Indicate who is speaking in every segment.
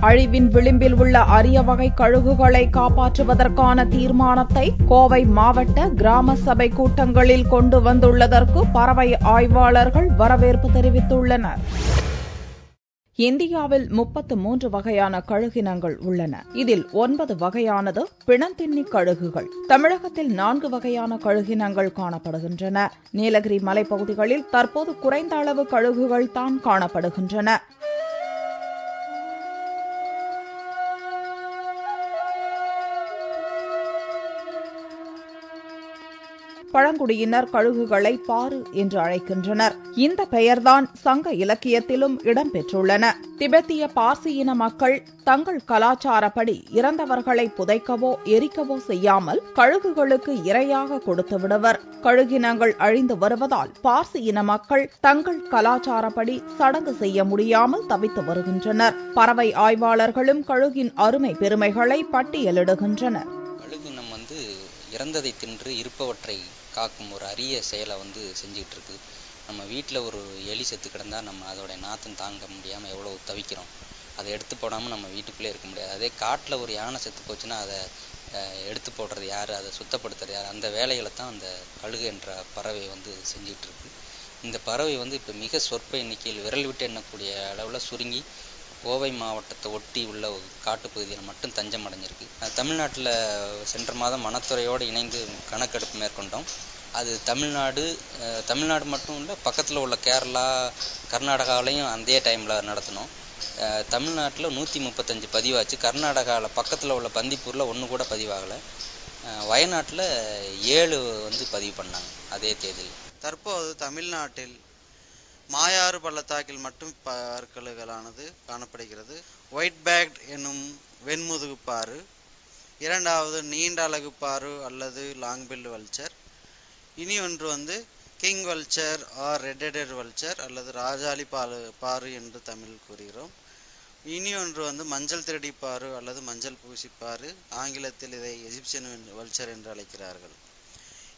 Speaker 1: அழிவின் விளிம்பில் உள்ள அரிய வகை கழுகுகளை காப்பாற்றுவதற்கான தீர்மானத்தை கோவை மாவட்ட கிராம சபை கூட்டங்களில் கொண்டு வந்துள்ளதற்கு பறவை ஆய்வாளர்கள் வரவேற்பு தெரிவித்துள்ளனர். இந்தியாவில் 33 வகையான கழுகினங்கள் உள்ளன. இதில் 9 வகையானது பிணந்தின்னி கழுகுகள். தமிழகத்தில் 4 வகையான கழுகினங்கள் காணப்படுகின்றன. நீலகிரி மலைப்பகுதிகளில் தற்போது குறைந்த அளவு கழுகுகள் தான் காணப்படுகின்றன. பழங்குடியினர் கழுகுகளை பாரு என்று அழைக்கின்றனர். இந்த பெயர்தான் சங்க இலக்கியத்திலும் இடம்பெற்றுள்ளன. திபெத்திய பார்சி இன மக்கள் தங்கள் கலாச்சாரப்படி இறந்தவர்களை புதைக்கவோ எரிக்கவோ செய்யாமல் கழுகுகளுக்கு இரையாக கொடுத்து விடுவர். கழுகினங்கள் அழிந்து வருவதால் பார்சி இன மக்கள் தங்கள் கலாச்சாரப்படி சடங்கு செய்ய முடியாமல் தவித்து வருகின்றனர். பறவை ஆய்வாளர்களும் கழுகின் அருமை பெருமைகளை பட்டியலிடுகின்றனர்.
Speaker 2: இறந்ததை தின்று இருப்பவற்றை காக்கும் ஒரு அரிய செயலை செஞ்சுக்கிட்டு இருக்கு. நம்ம வீட்டில் ஒரு எலி செத்து கிடந்தால் நம்ம அதோடைய நாத்தம் தாங்க முடியாமல் எவ்வளோ தவிக்கிறோம். அதை எடுத்து போடாமல் நம்ம வீட்டுக்குள்ளே இருக்க முடியாது. அதே காட்டில் ஒரு யானை செத்து போச்சுன்னா அதை எடுத்து போடுறது யார், அதை சுத்தப்படுத்துறது யார், அந்த வேலைகளை தான் அந்த கழுகு என்ற பறவை செஞ்சுக்கிட்டு இருக்கு. இந்த பறவை இப்போ மிக சொற்ப எண்ணிக்கையில் விரல் விட்டு எண்ணக்கூடிய அளவில் சுருங்கி கோவை மாவட்டத்தை ஒட்டி உள்ள காட்டுப்பகுதியில் மட்டும் தஞ்சம் அடைஞ்சிருக்கு. தமிழ்நாட்டில் சென்ற மாதம் வனத்துறையோடு இணைந்து கணக்கெடுப்பு மேற்கொண்டோம். அது தமிழ்நாடு மட்டும் இல்லை, பக்கத்தில் உள்ள கேரளா, கர்நாடகாவிலையும் அதே டைமில் நடத்தினோம். தமிழ்நாட்டில் 135 பதிவாச்சு. கர்நாடகாவில் பக்கத்தில் உள்ள பந்திப்பூரில் 1 கூட பதிவாகலை. வயநாட்டில் 7 பதிவு பண்ணாங்க அதே தேதியில்.
Speaker 3: தற்போது தமிழ்நாட்டில் மாயாறு பள்ளத்தாக்கில் மட்டும் பார்க்கலுகளானது காணப்படுகிறது. ஒயிட் பேக்ட் என்னும் வெண்முதுகு பாரு, இரண்டாவது நீண்ட அலகு பாரு அல்லது லாங்பில் வல்ச்சர், இனி ஒன்று king vulture or red vulture அல்லது ராஜாளி பாரு என்று தமிழ் கூறுகிறோம். இனி ஒன்று மஞ்சள் திருடி பாரு அல்லது மஞ்சள் பூசி பாரு, ஆங்கிலத்தில் இதை எஜிப்சியன் வல்ச்சர் என்று அழைக்கிறார்கள்.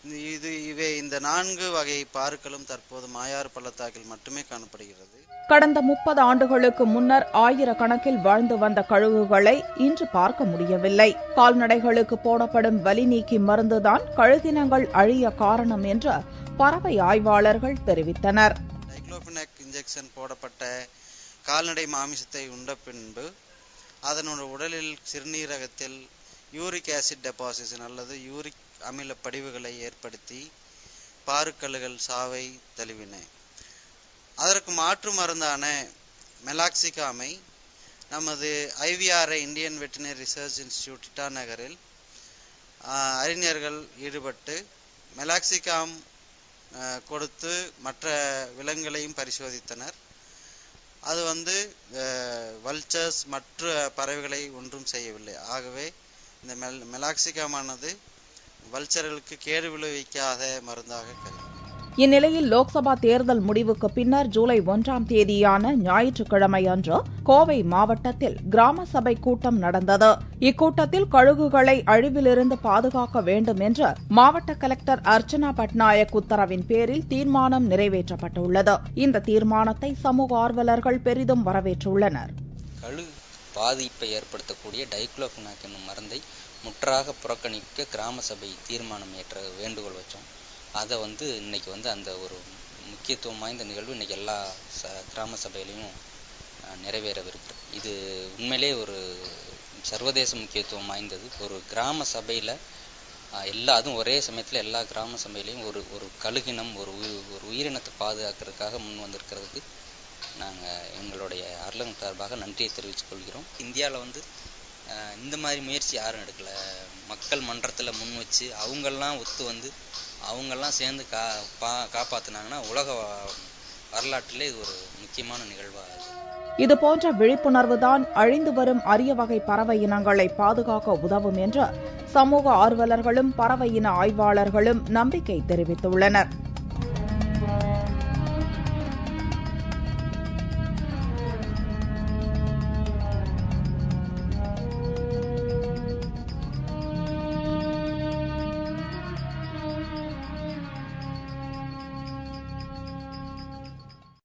Speaker 3: இந்த 4 வகை பாருக்களும் தற்போது மாயாறு பள்ளத்தாக்கில் மட்டுமே காணப்படுகிறது.
Speaker 1: கடந்த 30 ஆண்டுகளுக்கு முன்னர் ஆயிரக்கணக்கில் வாழ்ந்து வந்த கழுகுகளை இன்று பார்க்க முடியவில்லை. கால்நடைகளுக்கு போடப்படும் வலி நீக்கி மருந்துதான் கழுகினங்கள் அழிய காரணம் என்று பறவை ஆய்வாளர்கள் தெரிவித்தனர்.
Speaker 3: டைக்ளோபினாக் இன்ஜெக்ஷன் போடப்பட்ட கால்நடை மாமிசத்தை உண்ட பின்பு அதனுடைய உடலில் சிறுநீரகத்தில் யூரிக் ஆசிட் டெபாசிஷன் அல்லது யூரிக் அமில படிவுகளை ஏற்படுத்தி பாருக்கல்லுகள் சாவை தழுவின. அதற்கு மாற்று மருந்தான மெலாக்சிகாமை நமது IVRI Indian veterinary research institute இட்டா நகரில் அறிஞர்கள் ஈடுபட்டு மெலாக்சிகாம் கொடுத்து மற்ற விலங்குகளையும் பரிசோதித்தனர். அது வல்ச்சர்ஸ் மற்ற பறவைகளை ஒன்றும் செய்யவில்லை. ஆகவே இந்த மெலாக்சிகாமானது வல்ச்சர்களுக்கு கேடு விளைவிக்காத மருந்தாக கருது.
Speaker 1: இந்நிலையில் லோக்சபா தேர்தல் முடிவுக்கு பின்னர் ஜூலை 1ஆம் தேதியான ஞாயிற்றுக்கிழமை அன்று கோவை மாவட்டத்தில் கிராம சபை கூட்டம் நடந்தது. இக்கூட்டத்தில் கழுகுகளை அழிவிலிருந்து பாதுகாக்க வேண்டும் என்று மாவட்ட கலெக்டர் அர்ச்சனா பட்நாயக் உத்தரவின் பேரில் தீர்மானம் நிறைவேற்றப்பட்டுள்ளது. இந்த தீர்மானத்தை சமூக ஆர்வலர்கள் பெரிதும் வரவேற்றுள்ளனர்.
Speaker 2: கழுகு பாதிப்பை ஏற்படுத்தக்கூடிய டைக்ளோபினாக் என்னும் மருந்தை முற்றாக புறக்கணிக்க கிராம சபை தீர்மானம் ஏற்ற வேண்டுகோள் வச்சோம். அதை இன்னைக்கு அந்த ஒரு முக்கியத்துவம் வாய்ந்த நிகழ்வு இன்னைக்கு எல்லா கிராம சபையிலையும் நிறைவேறவிருக்கு. இது உண்மையிலே ஒரு சர்வதேச முக்கியத்துவம் வாய்ந்தது. ஒரு கிராம சபையில் அதுவும் ஒரே சமயத்தில் எல்லா கிராம சபையிலையும் ஒரு கழுகினம் ஒரு உயிரினத்தை பாதுகாக்கிறதுக்காக முன் வந்திருக்கிறதுக்கு நாங்கள் எங்களுடைய அர்லங் சார்பாக நன்றியை தெரிவித்துக் கொள்கிறோம். இந்தியாவில் இந்த மாதிரி முயற்சி யாரும் எடுக்கலை. மக்கள் மன்றத்தில் முன் வச்சு அவங்கெல்லாம் அவங்கெல்லாம் சேர்ந்து காப்பாற்றினாங்கன்னா உலக வரலாற்றிலே இது ஒரு முக்கியமான நிகழ்வாகும்.
Speaker 1: இதுபோன்ற விழிப்புணர்வுதான் அழிந்து வரும் அரிய வகை பறவை இனங்களை பாதுகாக்க உதவும் என்று சமூக ஆர்வலர்களும் பறவை இன ஆய்வாளர்களும் நம்பிக்கை தெரிவித்துள்ளனர்.